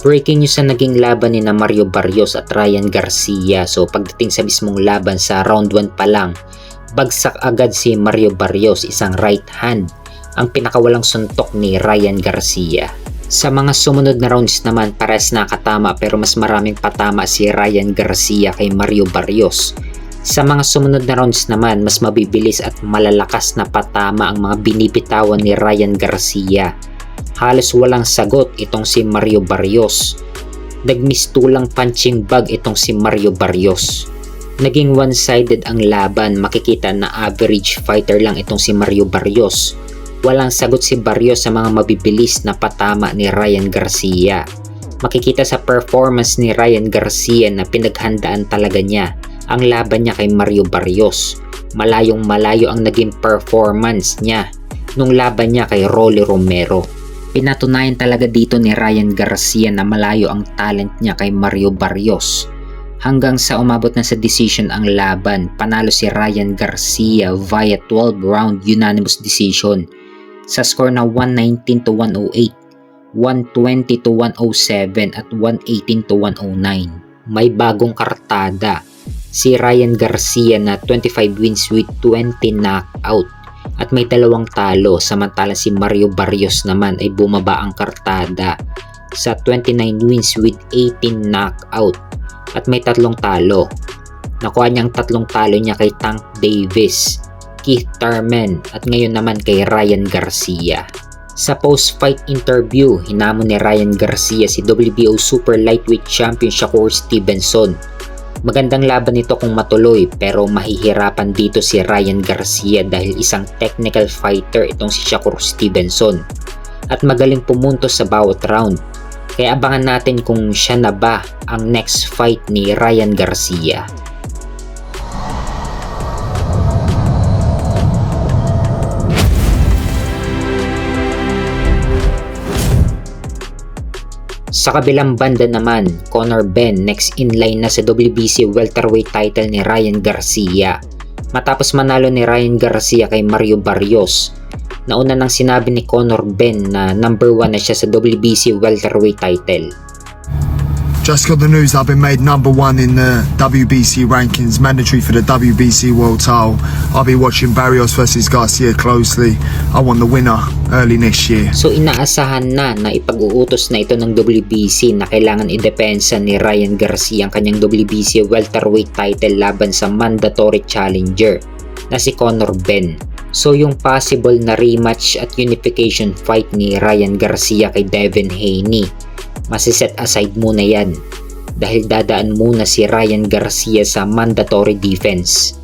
Breaking news na naging laban ni na Mario Barrios at Ryan Garcia. So pagdating sa mismong laban sa round 1 pa lang, bagsak agad si Mario Barrios, isang right hand ang pinakawalang suntok ni Ryan Garcia. Sa mga sumunod na rounds naman, pares nakatama pero mas maraming patama si Ryan Garcia kay Mario Barrios. Sa mga sumunod na rounds naman, mas mabibilis at malalakas na patama ang mga binibitawan ni Ryan Garcia. Halos walang sagot itong si Mario Barrios. Nagmistulang punching bag itong si Mario Barrios. Naging one-sided ang laban, makikita na average fighter lang itong si Mario Barrios. Walang sagot si Barrios sa mga mabibilis na patama ni Ryan Garcia. Makikita sa performance ni Ryan Garcia na pinaghandaan talaga niya ang laban niya kay Mario Barrios. Malayong malayo ang naging performance niya nung laban niya kay Rolly Romero. Pinatunayan talaga dito ni Ryan Garcia na malayo ang talent niya kay Mario Barrios. Hanggang sa umabot na sa decision ang laban, panalo si Ryan Garcia via 12-round unanimous decision sa score na 119 to 108, 120 to 107 at 118 to 109. May bagong kartada si Ryan Garcia na 25 wins with 20 knockout at may 2 talo, samantala si Mario Barrios naman ay bumaba ang kartada sa 29 wins with 18 knockout at may 3 talo. Nakuha niyang 3 talo niya kay Tank Davis, Keith Thurman at ngayon naman kay Ryan Garcia. Sa post-fight interview, hinamon ni Ryan Garcia si WBO Super Lightweight Champion Shakur Stevenson. Magandang laban ito kung matuloy pero mahihirapan dito si Ryan Garcia dahil isang technical fighter itong si Shakur Stevenson at magaling pumuntos sa bawat round. Kaya abangan natin kung siya na ba ang next fight ni Ryan Garcia. Sa kabilang banda naman, Conor Benn next in line na sa WBC welterweight title ni Ryan Garcia. Matapos manalo ni Ryan Garcia kay Mario Barrios, nauna nang sinabi ni Conor Benn na number 1 na siya sa WBC welterweight title. Just got the news I've been made number 1 in the WBC rankings, mandatory for the WBC World Title. I'll be watching Barrios versus Garcia closely. I want the winner early next year. So inaasahan na ipag-uutos na ito ng WBC na kailangan idepensa ni Ryan Garcia ang kanyang WBC welterweight title laban sa mandatory challenger na si Conor Benn. So yung possible na rematch at unification fight ni Ryan Garcia kay Devin Haney, masiset aside muna yan dahil dadaan muna si Ryan Garcia sa mandatory defense.